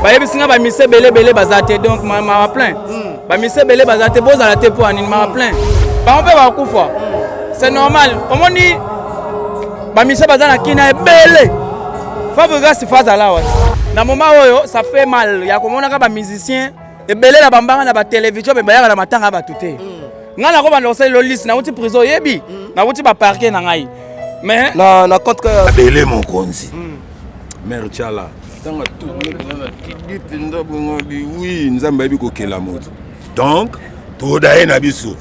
Bayebisinga ba mise belé bazate donc ma plein ba mise belé bazate boza la te pour anine ma plein ba on peut ba kufa c'est normal comment ni ba mise bazana kina belé Fabriga si faza la wat na moment oyo ça fait mal ya komona ka ba musicien et belé la bambanga na ba télévision be bayaka na matanga ba tuté ngana ko ba ndose lo liste na uti prison yebi na uti ba parquet na ngai mais na compte que belé mon konzi mère Tchala oui, nous avons beaucoup de moto. Donc, tout d'ailleurs nabiso.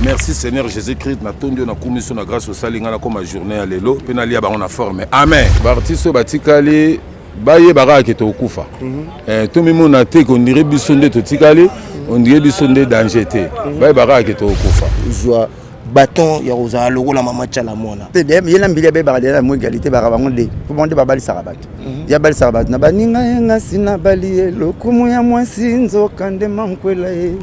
Merci Seigneur Jésus-Christ. Na tondi na commission na grâce au salinga na comme journée à l'élo. Penali ya ba on a formé. Amen. Bartiso batikali baye bara ke to kufa. To mimo na te qu'on dirait bisonde to tikali, on dirait bisonde danger te. Baye bara ke to kufa. Joie bâton ya rosa logo la mama Tchala mona tedem yela mbili be ba de mo égalité ba ba ngonde ko bonde ba bali sarabat ya bali sarabat na baninga yenga sina bali lokumu ya mwasi nzoka nde mankwela e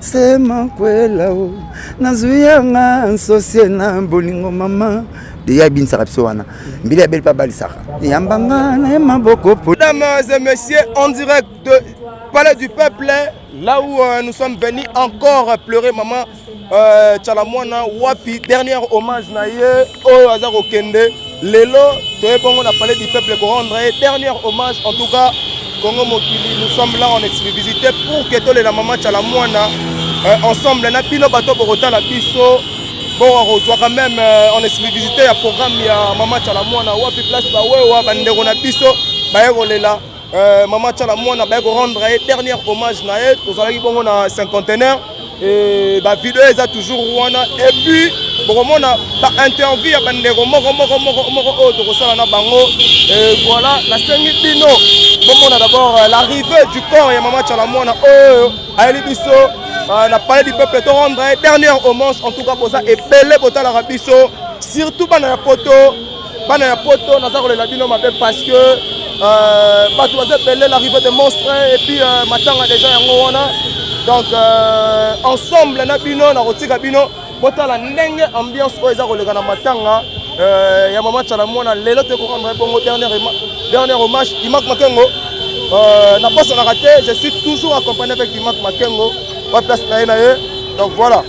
se mankwela o nazuya nga nsosie na bolingo mama de ya bin sarapso wana mbili ya beli pa bali sara yambanga na maboko po. Mesdames et messieurs, en direct de Palais du Peuple, là où nous sommes venus encore pleurer maman Tchala mwana wapi dernier hommage na ye o azaro kende lelo toye bongo na Palais du Peuple pour rendre dernier hommage. En tout cas Congo Mokili, nous sommes là en exclusivité pour que tous les maman Tchala mwana ensemble na pino bato borota la biso bon on reçoit quand même en exclusivité ya programme ya maman Tchala mwana wapi place ba wewa bandeko na biso bayeko lela maman Tchala mwana bayeko rendre dernier hommage na ye tozalaki bongo na cinquantenaire. Et la vidéo est toujours Rwanda. Et puis, pour moi, on a interview avec les et voilà, la scène Bino. On a d'abord l'arrivée du corps et Maman Tchala mwana. À Elibiso, on a parlé du peuple de rendre dernière hommage. En tout cas, pour ça, et belé pour la Rabiso. Surtout, on a poto, on a poto, on a ça la Bino parce que l'arrivée des monstres et puis maintenant déjà donc ensemble na bino na rotika bino botala ndenge ambiance oyo eza koleka na matanga ya Maman Tchala mwana lelo te ko rendre bongo dernier hommage Imak Makengo na poste na raté je suis toujours accompagné avec Imak Makengo wa place na ye donc voilà.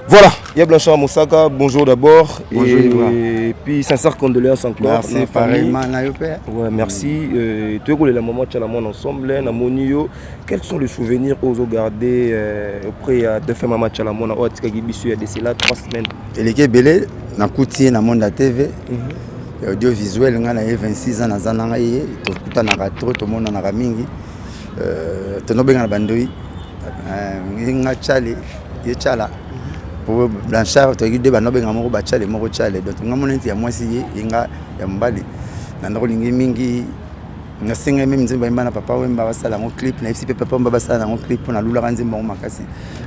Voilà, Y'a Blanchard Moussaka, bonjour d'abord. Bonjour, et puis sincère condoléances encore. Merci, pareillement. Ouais, merci. Tu es la maman Tchalamon ensemble, Namonio. Quels sont les souvenirs aux gardés auprès de faire maman Tchalamon à Oatikagibissu à décès là 3 semaines? Et les Kébélé, na Koutié, na Monde TV, audiovisuel, on a 26 ans, na Zanangaye, tout en a trop, tout le monde en a mingi. Tonobe na Bandoi, Nga Tchale, Yetchala. Pour Blanchard, tu as dit que tu as dit que tu as dit que tu as dit que tu as dit que tu as dit que tu as dit que tu as dit clip na FCP papa mbaba sala na clip na lula kanzi mbango makasi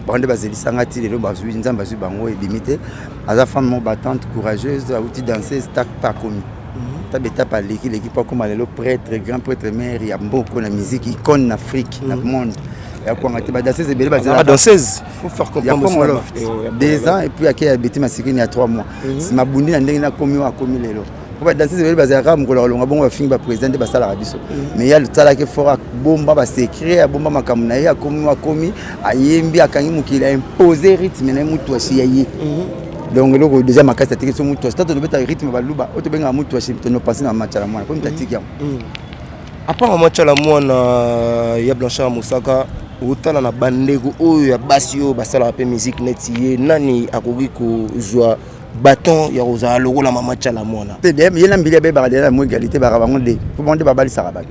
bande bazeli sanga ti lelo bazui nzamba zu bango ebimite aza femme mo battante courageuse a outil danser stack pas commis ta beta pa l'équipe pas comme lelo prêtre grand prêtre mère ya mboko na musique icône Afrique na monde. Il y a danseuse. Il faut faire comprendre ça. 2 ans et puis il y a Betty Masikini il y a 3 mois. Si ma bondi n'a pas commis lelo. Pour danser c'est basé à Ram ko la bon va finir ba président ba sala biso. Mais il y a le tala ke fora bomba ba secret bomba makamuna ya commis ayembi akangi mukila imposer rythme na mutu asiyaye. Donc là déjà ma casse tiki so mutu stade no beta rythme ba luba oto benga mutu asi to no passer na match la mwana comme tatiki ya. À part match la mwana ya Blanchard Moussaka utala na bandeko oyo ya basi oyo basala pe musique netiye nani akoki kozwa bâton ya kozala lokola mama Tchala mwana te dem yena mbili be baradela mo égalité barabango de pour monde babali sarabat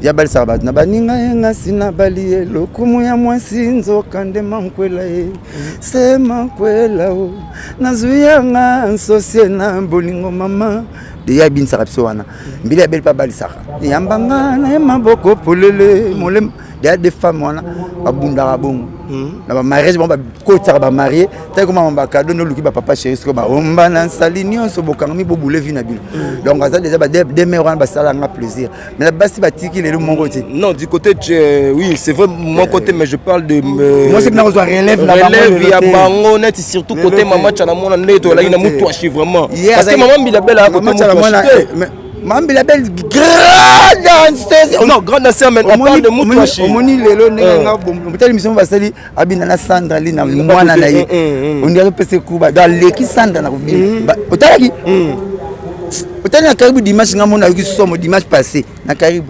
ya bali sarabat na baninga yenga sina bali lokumu ya mwasi nzoka mankwela e sema kwela o nazuyanga nsosie na bolingo mama de ya bin sarapso wana mbili ya beli pa bali sara yambanga na maboko polele molem des femmes abunda bon na ba mariage bon ba kotsa ba marié tay comme ba cadeau no luki ba papa chéri ko ba omba na salinio so bokangami bo boule vie na bilo donc ça déjà ba des mères ba sala nga plaisir mais la basi ba tiki le mon côté non du côté oui c'est vrai mon côté mais je parle de moi c'est que na reçoit relève ya bango net surtout côté maman Tchala mona neto la ina mutu achi vraiment parce que maman Bilabel a côté Mambi la belle grande danseuse. Non, grande danseuse, mais on parle de Moutouachi. Omoni lelo nenga bon. Peut-être mission basali abina Sandra lina mwana na ye. On dirait pese kuba dans l'équipe Sandra na kubi. Otalaki. Otali na karibu dimanche ngamona yuki somo dimanche passé na karibu.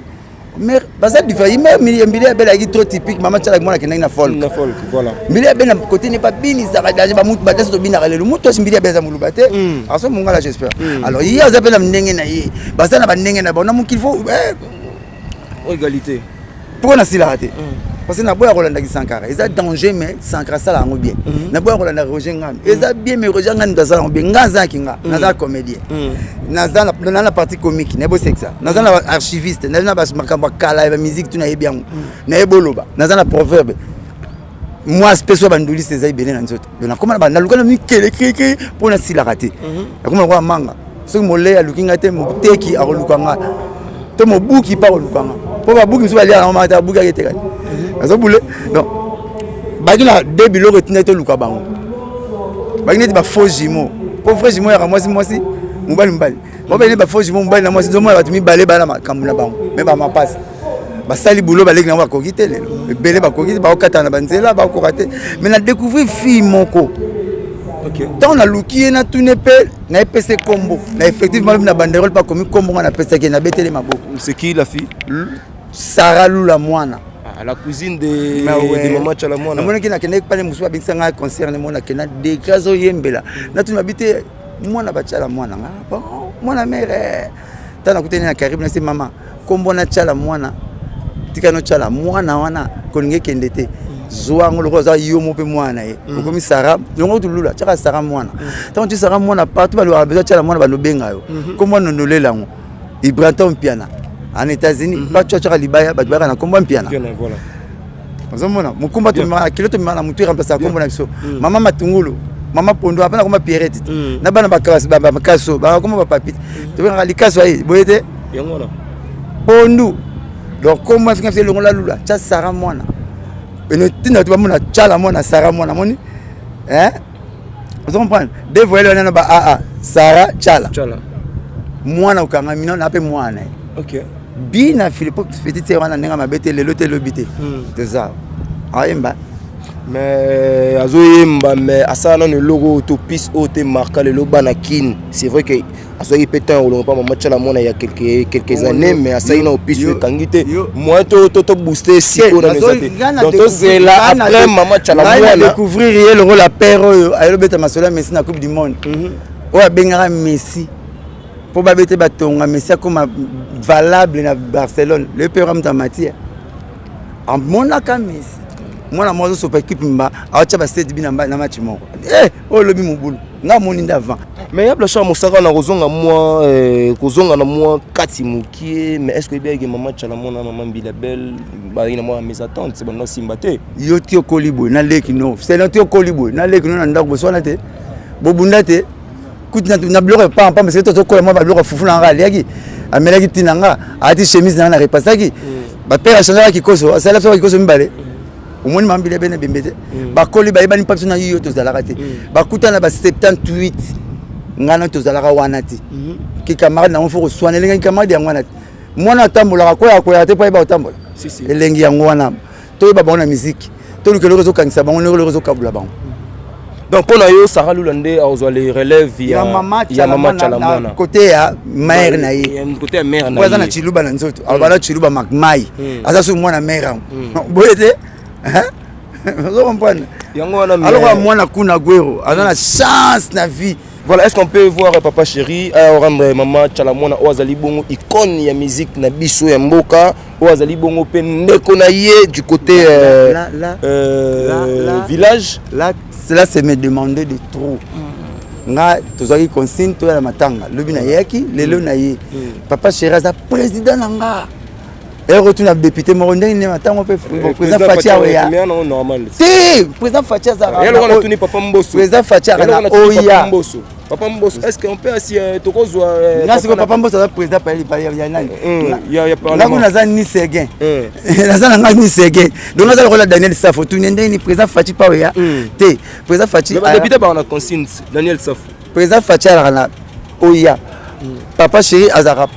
Mais basa différent mais mbili ya belle aki trop typique maman Tchala mwana kena na folk. Na folk voilà. Mbili ya belle na côté n'est pas bini ça va ba mutu ba testo bina lelo mutu mbili ya belle za mulubate. Aso munga la j'espère. Alors hier ça appelle ndenge na ye. Basa na ba ndenge na ba na mu qu'il faut égalité. Pourquoi na sila raté? Parce que na boya Rolanda ki Sankara, ils a danger mais Sankara sala ngo bien. Na boya Rolanda Roger Ngam, ils a bien mais Roger Ngam ndazala ngo bien ngaza kinga, naza comédien. Naza na partie comique, na bo sexa. Naza na archiviste, na ba makamba kala ba musique tu na yebiango. Na yeboloba, naza na proverbe. Moi spécial banduli c'est ibele na nzoto. Na koma na lukana mi kele pour na sila raté. Na koma kwa manga. So mo le ya lukinga te mo teki a lukanga. To mo buki pa lukanga. Pour ba buki so ba le na ma ta buki a te. Azo boule donc bagina début le retiner to luka bango bagina ti ba faux jumeau pour faux jumeau ya mwasi mobali mo ba ba faux jumeau mobali na mwasi zomo ba tumi balé ba na makambu na bango mais ba mapasse ba sali boulot ba leki na ba kokite lelo belé ba kokite ba okata na banzela ba kokate mais na découvrir fille moko OK tant na luki na tune pe na EPC combo na effectivement na banderole pas commis combo na pesa ki na betele maboko c'est qui la fille Sarah Lula Mwana la cousine de maman Tchala mwana. Mwana kina kena pale musuwa binsanga concerne mwana kena de kazo yembela. Na tunabite mwana ba Tchala mwana. Bon, mwana mère. Tana kuteni na karibu na si mama. Kombo na Tchala mwana. Tikano Tchala mwana wana kolinge kendete. Zoango lokoza yomo pe mwana ye. Komi Sara, longo tulula Tchala Sara mwana. Tant tu Sara mwana partout ba lo besoin Tchala mwana ba no benga yo. Kombo nonolela ngo. Ibrahim Piana. En États-Unis, pas tu as libaya, bah tu vas na combat piano. Voilà. Ozomona, mukumba tu ma kilo tu ma mutu remplacer combat na biso. Mama matungulu, mama pondo apana comme pierrette. Na bana bakasi ba kaso, ba comme ba papite. Tu vas ali kaso ai, boyete. Yangona. Pondu. Donc comment est-ce que c'est le la lula, cha Sara mwana. Et tu vas mona Tchala mwana Sara mwana moni. Hein? Vous comprenez? Des voyelles on a ba Sara Tchala. mwana okanga mino na pe mwana. OK. Bina Philippe petit sœur wana nenga mabete lelo te lobité. Teza. Ayemba. Mais azoyemba mais asana no logo autopiste ote marqué le loba na kin. C'est vrai que azoyi pétain au pas maman tchala mona il y a quelques années mais asana au piste kangité. Moi to booster siko na nezate. Donc c'est là après maman tchala mona découvrir le rôle la père ayo beta masola Messi na Coupe du monde. Oya bengara Messi. Pour babete batonga Messi comme valable na Barcelone. Le père amtamati. En monaka Messi. Moi na mozo sopa équipe mba acha ba state bina na match moko o lobi mubulu nga moni ndavant mais ya blanchard mosaka na kozonga na moi kati mukie mais est-ce que bien que maman tchala mona maman Bilabel ba ina moi mes attentes c'est bon no simbate yo tio kolibo na leki no c'est no tio kolibo na leki no na ndako so na te bobunda te kutina na bloque pas mais c'est to ko moi ba bloque fufu na nga leki amelaki tinanga ati chemise na repasaki ba père changera kikoso ça la so kikoso mbale omoni mambile bene bembete bakoli bayebani papiso na yo tozalaka te bakutana ba 78 ngana tozalaka wana te ki camarade na on faut soigner les camarades yango wana mwana tambola ko ya te pa ba tambola elengi yango wana to ba bona musique to lukelo rezo kangisa bango ne rezo kabula bango donc pour yo Sarah Lulande a les relève via maman Chalamona côté ya mère na ye côté ya mère na ye na chiluba na nzoto abala chiluba makmai asa so mwana mère boyete alors moi na kuna gwero ana na chance na vie. Voilà, est-ce qu'on peut voir papa chéri rendre maman Chalamona Oazali bongo icône ya musique na biso ya mboka Oazali bongo pe ndeko na ye du côté village là cela c'est me demander de trop. Nga tozaki consigne to ya matanga lobi na yaki lelo na ye papa chéri za président nanga. Et retourne à député Morondé, il est en président Fatia. Non, normal. Si, président Fatia Zara. Elle a tenu Papa Mbosso. Président Fatia Oya. Papa Mbosso. Est-ce qu'on peut assis Tokozo? Là, c'est que Papa Mbosso est président par Yannan. Il y a pas. Là, on a ni Seguin. Là, ni Seguin. Donc, on a le rôle de Daniel Safo. Tout le monde est président Fatia Oya. Té, président Fatia. Le député par la consigne Daniel Safo. Président Fatia Oya. Papa chéri Azara.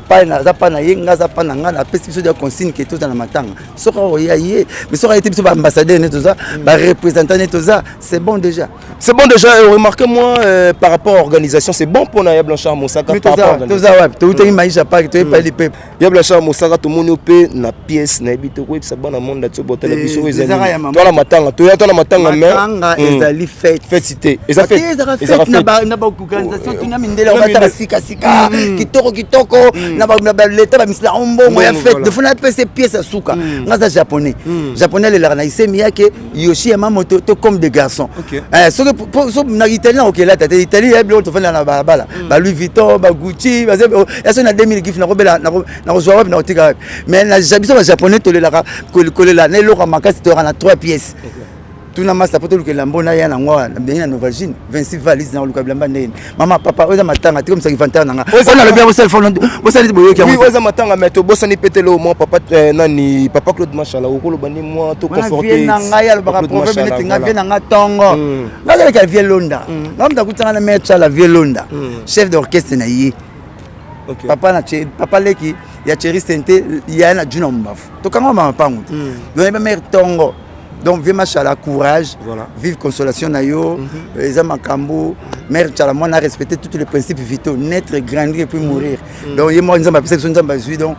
Pas na yenga za pa na nga na pesi biso de consigne que tout dans la matanga soka oya ye mais soka été biso ba ambassadeur ne toza ba représentant ne toza c'est bon déjà remarquez moi par rapport à l'organisation c'est bon pour na Blanchard Mosaka par rapport à toza ouais to utengi maisha pa to pas les peuple ya Blanchard Mosaka to moni pe na pièce na ebito ko ça bana monde da tso botala biso ezali to la matanga mais ezali fête cité eza fête na ba organisation tu na mindela on va sika kitoko na l'état ba misla ombongo ya fête de fona pese pièce à souka ngaza japonais les la na isemi yake Yoshi Yamamoto to comme des garçons so na italien OK là tata italien ya bilo to fona na bala ba Louis Vuitton ba Gucci ba ça na 2000 gif na robela na rejoa na otika mais na jabiso ba japonais to le la kolela na lo makasi to na 3 pièces tout na masa poto que lambona ya na ngwa na Novagine 26 valises na luka blamba ndeni mama papa oza matanga te comme ça inventaire nanga on a le bien au cell phone bo sali boyo ki oui oza matanga mais to bosani petelo mo papa nani papa Claude Machala okolo bani moi to conforter nanga ya le baka prophète nga vient nanga tongo nga ka vie londa ngam kutanga na mecha la vie londa chef d'orchestre na yi papa leki ya Thierry Sente ya na Juna Mbafu to kanga mama pangu donc ba mère tongo. Donc, vive Machala, courage, voilà. Vive consolation Nayo, Eza Makambo, Mère Chalamon a respecté tous les principes vitaux, naître, grandir et puis mourir. Donc, il y a moi, nous avons perception de Bazui, donc,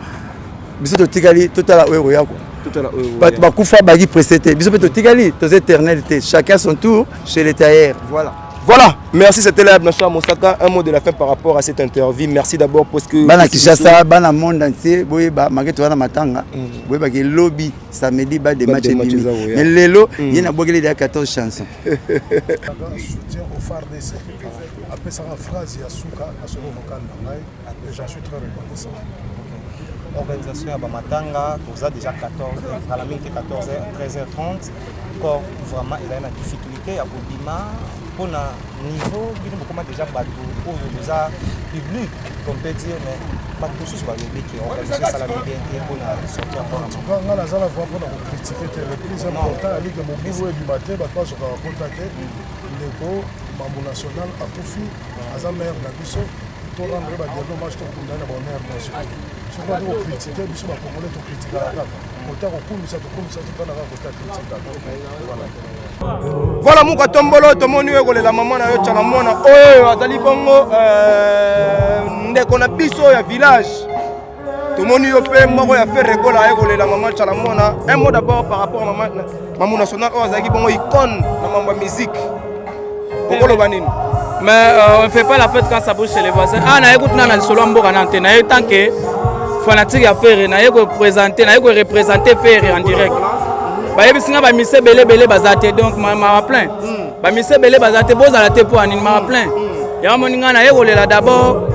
bisous de Tigali, tout à la Ouéroya. Tout à la Ouéroya. Bakoufa Bagi précédé, bisous de Tigali, tous éternalité, chacun son tour chez les tailleurs. Voilà. Voilà, merci, c'était là Blanchard Mosaka. Un mot de la fin par rapport à cette interview. Merci d'abord parce que. Bana Kishasa, bana monde entier, boye ba mageto na matanga, boye ba ke lobby samedi ba des matchs mimi. Mais lelo, il y a bogele de 14 chansons. Soutien au phare d'essai. Après ça, phrase Yasuka, à ce vocal et j'en suis très reconnaissant. Organisation à Bamatanga, nous a déjà 14, à la minute 14h, 13h30. Encore vraiment, il a une difficulté à Boubima. Pour un niveau, il y a déjà bateau pour déjà public, on peut dire, mais pas tout ce public qui organise ça la bien pour sortir encore. En tout cas, on a la voix pour critiquer le plus important, c'est que mon bureau du matin, je vais contacter le Mambo National à Koufi, à sa mère Nabiso. pour rendre le match pour le bonheur. Je crois que critiquer, je suis congolais, tu critiques la date. Voilà mon tombolo tomoni la maman na yo tchala mwana oyo azali bongo ndeko na biso ya village tomoni yo pe moko ya faire regola la maman tchala mwana. Un mot d'abord par rapport à maman nationale oyo azali bongo icône na mambo musique okolo banini. Mais on ne fait pas la fête quand ça bouge chez les voisins. Ah, na écoute na solo mboka na antenne. Na tant que fanatique à faire, na yeko présenter, na yeko représenter faire en direct. Ba yebi singa ba mise belé bazate donc ma plein. Ba mise belé bazate boza la te pour anine ma plein. Ya moninga na yeko lela d'abord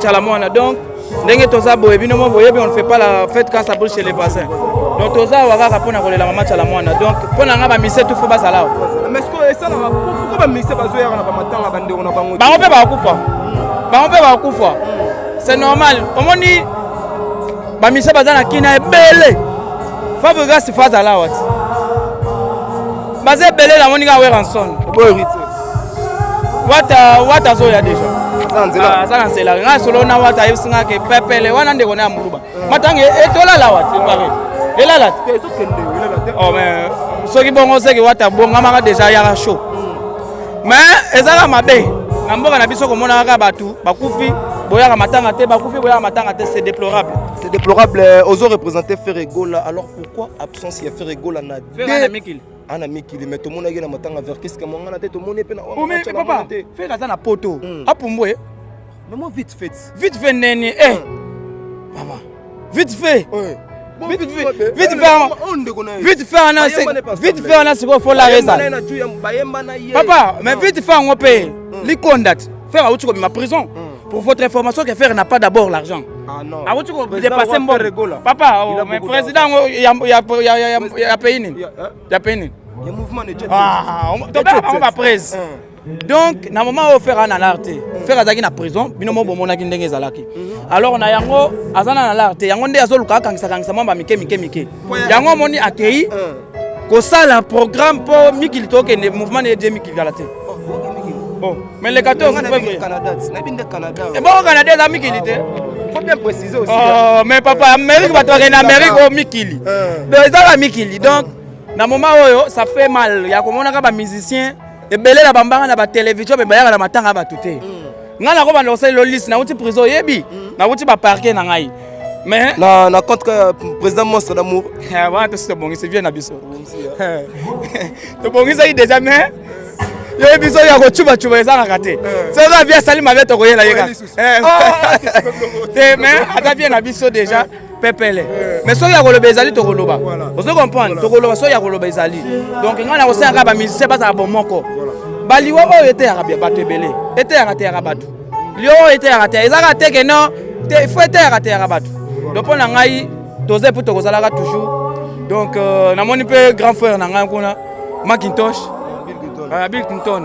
Chalamona donc ndenge toza boye bino mo boye on ne fait pas la fête quand ça bouge chez les voisins. Donc toza waka rapona kolela mama Chalamona donc pona nga ba mise tout faut bazala. Mais est-ce que ça pourquoi ba mise bazoya na ba matanga bande on a bango. Ba on peut ba kufa. C'est normal. Omoni ba mise bazana kina ebele. Fabriga si faza la wat. Bazé belé la moninga we ranson. Bo hérité. Wata zo ya déjà. Ça c'est la nga solo na wata yesinga ke pepele wana ndeko na muluba. Matange etola la wat, c'est pareil. Et là là. Oh mais ceux qui bongo c'est que wata bonga maka déjà ya chaud. Mais ezala mabe. Namboka na biso ko mona ka batu bakufi boya matanga te bakufi boya matanga te c'est déplorable. C'est déplorable aux représenter Ferregola. Alors pourquoi absence ya Ferregola na Mikili. Ana Mikili mais tout le monde a na matanga vers qu'est-ce que mon na tête tout le monde pe na. Mais papa, fais ça na poto. Apumboye. Mais moi vite fait. Vite fait neni Maman. Vite fait. Vite fait on a ce qu'il faut la raison. Papa, mais vite fait on paye. Les condamnés. Faire à comme ma prison. Pour votre information, que faire n'a pas d'abord l'argent. Ah non. À votre dépasser mon papa, mais président, il y a payé. Il y a payé. Il y a mouvement de jet. Ah, on va prise. Donc, na moment où faire un alerte, faire azaki na prison, binomo bomona ki ndenge zalaki. Alors na yango azana na alerte, yango nde azoluka kangisa mamba mike. Yango moni akei ko sala programme pour mikili toke ne mouvement de Dieu mikili galate. Bon, mais le 14 février. Canada, na binde Canada. Et bon Canada za mikili te. Faut bien préciser aussi. Oh, mais papa, Amérique va tourner en Amérique au mikili. Donc ça la mikili. Donc na moment où ça fait mal, ya komona ka ba musicien et belé la bambara na ba télévision mais ba na matanga ba tuté. Nga na ko ba lancer le liste na uti prison yebi. Na uti ba parquet na ngai. Mais na compte que président monstre d'amour. Ah ouais, c'est bon, c'est bien na biso. To bon ça déjà mais yo biso ya ko chuba ça na raté. Ça va bien salir ma vête ko yela yeka. C'est mais ata bien na biso déjà. Pepele. Mais so ya koloba ezali to koloba. Vous comprenez? To koloba so ya koloba ezali. Donc ngana ko senga ba musicien ba za bomoko. Baliwa o était arabia bato ebele. Était araté arabatu. Lio était araté. Ezaka te que non, il faut être araté arabatu. Donc on a ngai doser pour to kozalaka toujours. Donc na moni pe grand frère na ngai kuna Macintosh. Bill Clinton.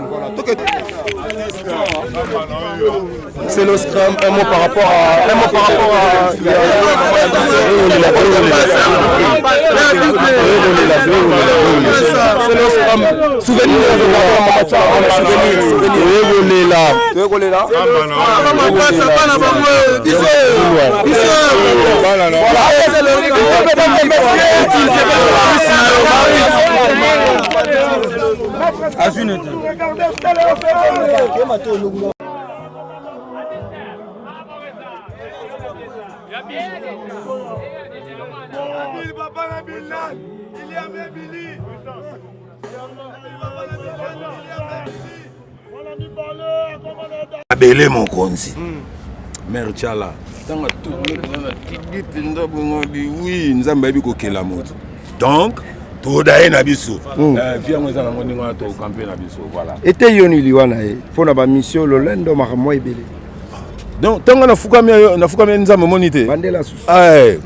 C'est le scrum, un mot par rapport à c'est le scrum. Souvenir abele mokonzi mère Tchala tanga tout kiki pinda bongo di oui nzamba bi kokela moto donc todaye na biso via moi za ngoni ngona to camper na biso voilà était yoni liwana e pona ba mission lolendo makamwa ebele. Donc tanga na fukami nzamba monité bandela susu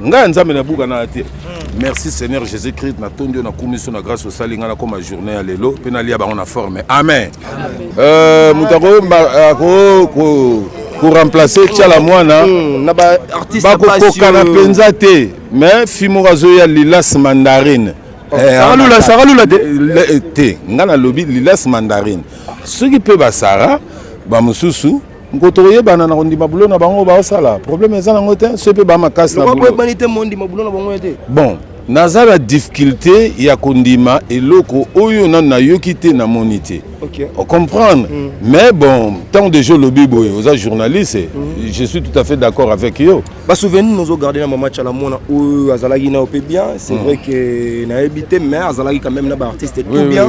nga nzamba na buka na te. Merci Seigneur Jésus-Christ na tondi na commission na grâce au salinga na comme journée à lelo pe na lia ba on a formé amen. Mutako ko remplacer Tchala mwana na ba artiste ba na penza te mais fimora zo ya Lilas Mandarine. Saralula te nga na lobby Lilas Mandarine. Ce qui peut ba Sara ba mususu ngotoye bana na kondima bulo na bango ba sala problème eza nango te so pe ba makasi na bulo bon naza la difficulté ya kondima eloko oyo na yokite na monité on comprendre mais bon tant de jours lobby boy aux journalistes je suis tout à fait d'accord avec eux ba souvenir nous garder na maman Chalamona ou azalaki na opé bien c'est vrai que na habité mais azalaki quand même na ba artiste tout bien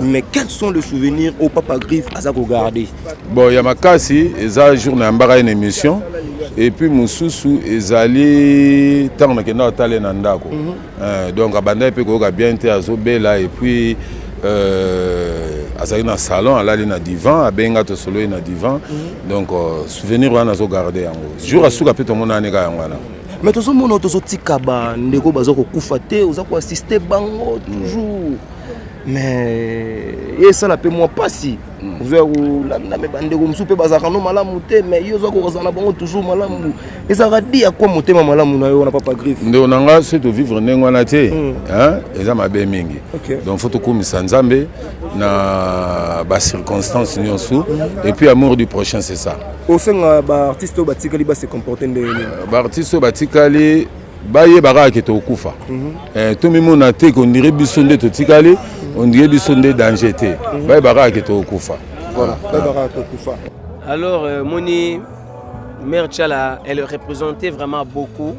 mais quels sont les souvenirs au Papa Griff azako garder bon ya makasi eza jour na mbara une émission et puis mususu ezali tant na kenda otale na ndako donc abanda pe ko bien te azobela et puis azali na salon alali na divan abenga to solo na divan donc souvenir wana zo garder yango jour asuka pe to mona aneka yango wana mais to so mona to so tikaba ndeko bazoko kufa te oza ko assister bango toujours mais et ça la pe moi pas si vers la me bandeko msupe bazaka no malamu te mais yo zo ko zana bango toujours malamu et ça va dire quoi motema malamu na yo na Papa Griff ndo nanga c'est de vivre nengwana te hein eza mabe mingi donc faut to komisa nzambe na ba circonstances nyonso et puis amour du prochain c'est ça au sein ba artiste ba tikali ba se comporter ba artiste ba tikali baye baka ke to kufa to mimo na te ko ndire biso nde to tikali on dirait biso nde danger te baye baka ke to kufa voilà baye baka to kufa alors Moni Mère Tchala elle représentait vraiment beaucoup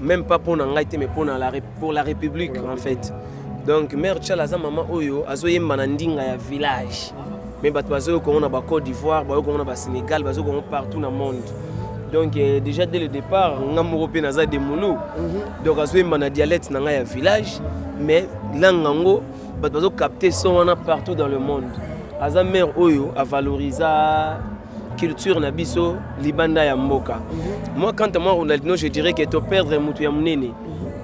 même pas pour Nangaïté mais pour la République en fait donc Mère Tchala za maman oyo azoyemba na ndinga ya village mais bato bazo ko na ba Côte d'Ivoire bazo ko na ba Sénégal bazo ko partout dans le monde. Donc déjà dès le départ, on a européen naza de moulou. Donc azoyemba na dialecte na ya village mais langue ngo bato bazo capter son partout dans le monde. Aza mère oyo a valoriser culture na biso libanda ya mboka. Moi quand moi Ronaldinho je dirais que to perdre mutu ya munene.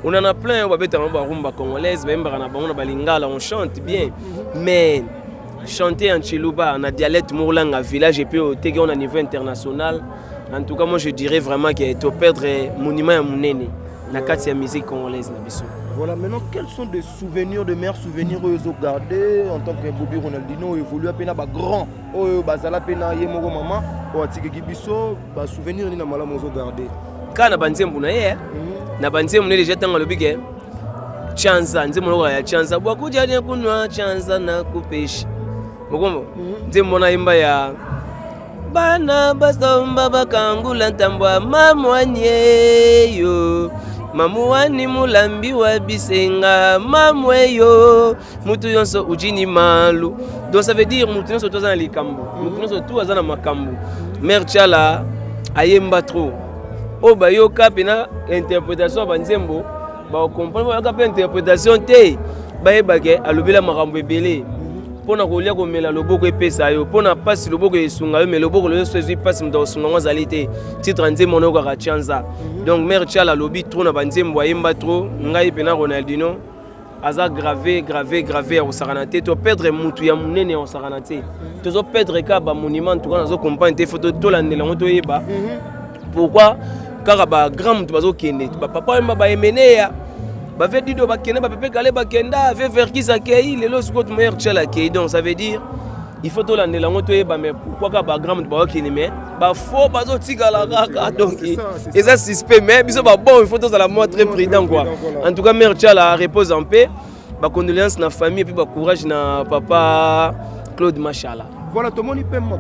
On en a plein on va beta ba rumba congolaise même ba na bango ba lingala on chante bien mais chanter en chiluba en dialecte moulanga village et puis au tege on a niveau international. En tout cas moi je dirais vraiment que to perdre monument ya munene na kati ya musique congolaise na biso. Voilà, maintenant, quels sont des souvenirs, de meilleurs souvenirs que vous gardez en tant que Bobby Ronaldinho évolue à peine à grand, au bazala peine à yemoro maman, au atike kibiso, bas souvenirs ni na malamu vous gardez. Quand na banzembu na ye, na banzembu ne déjà tanga lobike. Chanza, nzembo ya chanza, bwa kuja ni kunwa chanza na kupeshi. Mukombo, nzembo na imba ya bana basomba bakangula ntambwa mamwanye yo. Mamuani mulambi wa bisenga mamweyo mutu yonso ujini malu donc ça veut dire mutu yonso toza na likambo mutu yonso tout azana makambo Mère Tchala ayemba trop o bayoka pena interprétation banzembo ba comprendre ba ka interprétation te bayebake alobela makambo ebele pona kolia ko mela loboko epesa yo pona pasi loboko esunga yo mais loboko lo sezui pasi mdo sunga ngazalite titre nzembo no ka chanza donc Mère Tchala lobi trop na banzembo ayemba trop ngai pena Ronaldinho aza gravé au saranate to perdre mutu ya munene au saranate to zo perdre ka ba monument to kana zo comprendre te photo to la ndela ngoto yeba pourquoi car ba grand mutu bazo kende ba papa mba ba emeneya ba veut dire ba kende ba pepe kale ba kenda ve verkisa kei lelo siko to Mère Tchala kei donc ça veut dire il faut to la ndela ngoto yeba mais pourquoi ka ba grand mutu ba kende mais ba faux bazo tigala kaka donc et ça suspect mais biso ba bon il faut to la moi très prudent quoi en tout cas Mère Tchala repose en paix ba condoléances na famille et puis ba courage na papa Claude Machala. Voilà, tout le monde peut moi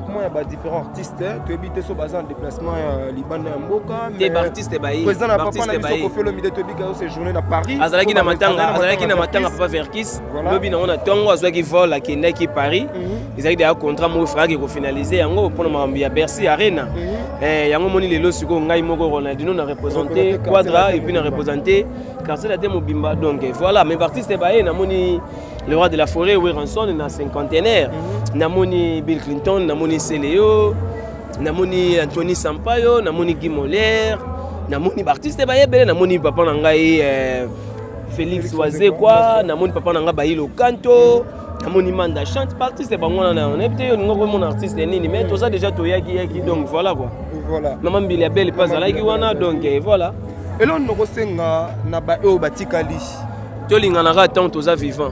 différents artistes tu habites sur bazar en déplacement Liban et Mboka mais artiste baï président na papa na biso ko fait le midi to bika ces journées à Paris azalaki na matanga papa Verkis lobi na on a tongo azwaki vol à Kendaki Paris ils avaient des contrats mo frère qui ko finaliser yango pour mambi ya Bercy Arena yango moni lelo siko ngai moko Ronaldinho na représenter Quadra et puis na représenter Carcel Ate Mobimba donc voilà mais artiste baï na moni le roi de la forêt Ranson na cinquantenaire namoni Bill Clinton namoni Seleo namoni Anthony Sampaio namoni Guy Moller namoni artiste bayebele namoni papa na ngai Félix Oazé quoi namoni papa na ngai Bailo Kanto namoni Manda chante artiste bango na on est peut-être ngoko mon artiste nini mais tout ça déjà to yaki donc voilà quoi voilà maman Billy Belle pas alaki wana donc voilà et là on kosenga na ba o batikali to lingana ka tant to za vivant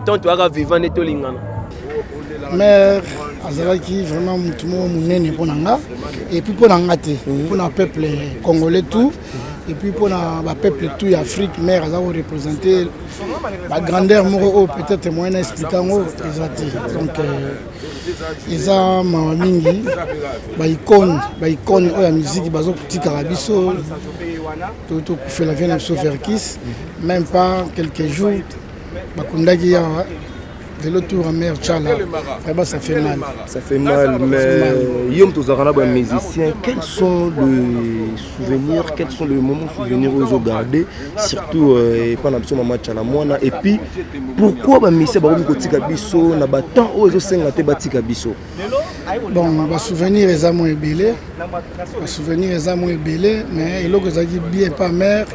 tant to aga vivant ne to lingana Mère azalaki vraiment mutu moko munene mpo na nga et puis mpo na nga te mpo na peuple congolais tout et puis pour le peuple tout Afrique mère a représenté la grandeur moko peut-être moyen expliquant donc ils ont mingi ba icône la musique bazo tika biso tout fait la vie sur Verkis même pas quelques jours bakundaki ya de l'autre tour en mer Tchala, ça fait mal. Ça fait mal, mais Yom Tozarana, musicien, quels sont les souvenirs, quels sont les moments souvenirs où ils ont gardé, surtout pendant le moment Tchala Moana, et puis pourquoi Missé Baroum Kotika Bisso n'a pas tant où ils ont sengaté Batika Bisso? Bon, les souvenirs les amants est belé, les souvenirs les amants est belé, mais il y a des bien pas mère,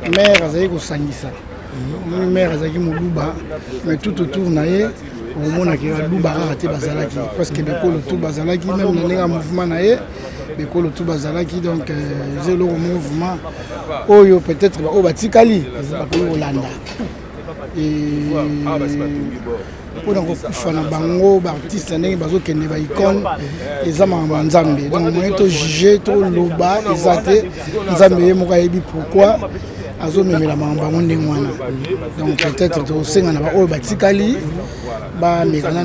elle a dit ça. Mon mère a dit mais tout autour naïe au monde qui a louba raté bazalaki parce que beko le tout bazalaki même dans un mouvement naïe beko le tout bazalaki donc j'ai le mouvement oyo peut-être au batikali au Hollanda et pour donc fana bango artiste ndenge bazokende ba icône ezama nzambe donc moi to juger to loba ezate nzambe moko yebi pourquoi azomemela bango ndenge wana donc peut-être tosenga na baoyo batikali bamekana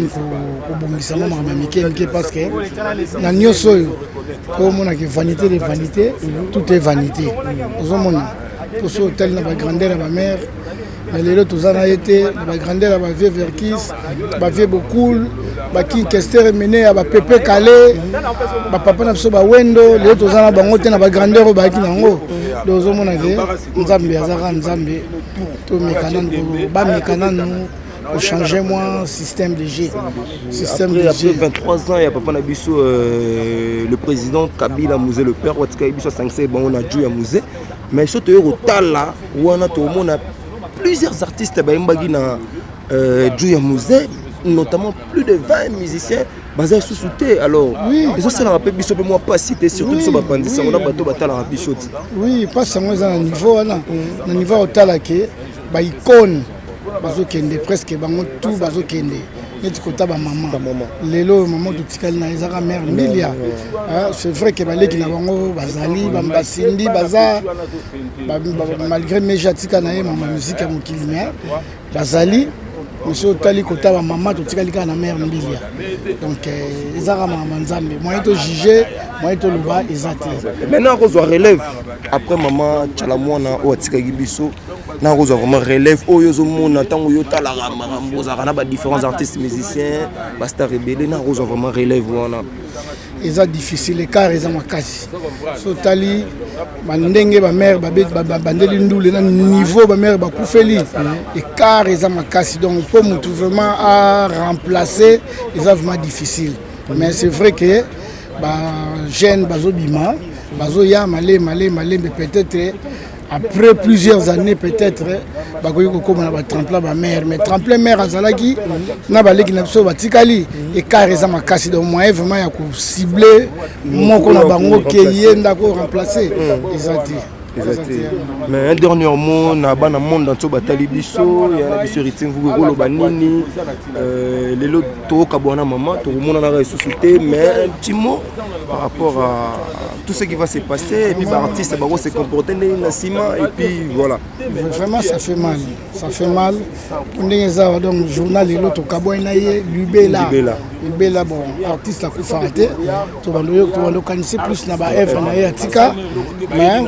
kobongisa mama mike parce que na nyonso oyo tomonaki vanité de vanité tout est vanité ozomona toso otali na bagrandeur ya bamare mais lelo toza na ye te na bagrandeur ya bavie Verkis bavie Bokul bakinkester mene ya bapepe kale bapapa na biso bawendo lelo toza na bango te na bagrandeur oyo bayaki nango donc ozomona ke nzambe azaka nzambe bamekana nanu pour changer moi système de G. Après 23 ans, il y a papa Nabiso, le président Kabila Mouzé, le père Watika Ibiso 5 bon, on a dû à Mouzé. Mais ce au tal là, où on a plusieurs artistes qui ont dû à Mouzé, notamment plus de 20 musiciens basés sous souté. Alors, ils ont ça rappelé Biso, mais moi pas cité, surtout Biso Bapandissa, on a bateau batal à Biso. Oui, pas seulement à niveau là, au niveau au talaké, bah icône. Bazokende presque bango tout bazokende neti kota ba maman lelo maman tutikali na ezaka mère Milia c'est vrai que baleki na bango bazali bambasindi baza malgré mejatika na ye maman musique ya mokili mais bazali monsieur otali kota ba maman tutikali ka na mère Milia donc ezaka maman nzambe moyen to juger moyen to loba ezate maintenant on relève après maman Tchala Moana o atikaki biso na rozo vraiment relève oyozo mona tango yota la marambo za na ba différents artistes musiciens ba star rebelle na rozo vraiment relève wana eza difficile car eza makasi so tali bandenge ba mère ba bandeli ndule na niveau ba mère ba kufeli et car eza makasi donc pour mutu vraiment à remplacer eza vraiment difficile mais c'est vrai que ba jeune bazobima bazoya malé mais peut-être après plusieurs années peut-être bakoki kokoma na batremplin bamare mais tremplin mare azalaki na baleki na biso batikali ekart eza makasi donc moyen vraiment ya kocible moko na bango ke ye ndako remplacer eza te. Mais un dernier mot, na bana monde dans batali biso, ya na biso riting vous rolo banini, les lots to kabona maman, to mona na ressuscité, mais un petit mot par rapport à tout ce qui va se passer et puis les artistes vont se comporter dans ciment et puis voilà. Vraiment ça fait mal. On est donc journal les lots to kabona ye Lubela bon artiste a kufarate, to bando kanisi plus na ba F na ye atika mais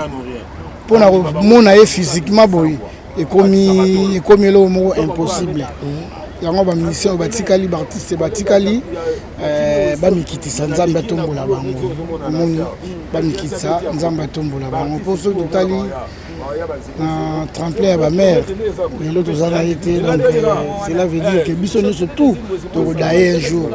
pour mon aïe physiquement boy et comme le mot impossible yango ba mission batikali ba artiste batikali ba mikitisa nzamba tombola bango moni ba mikitisa nzamba tombola bango pour ceux totali na tremplin ba mère les autres zana été donc cela veut dire que biso nous surtout to daye un jour.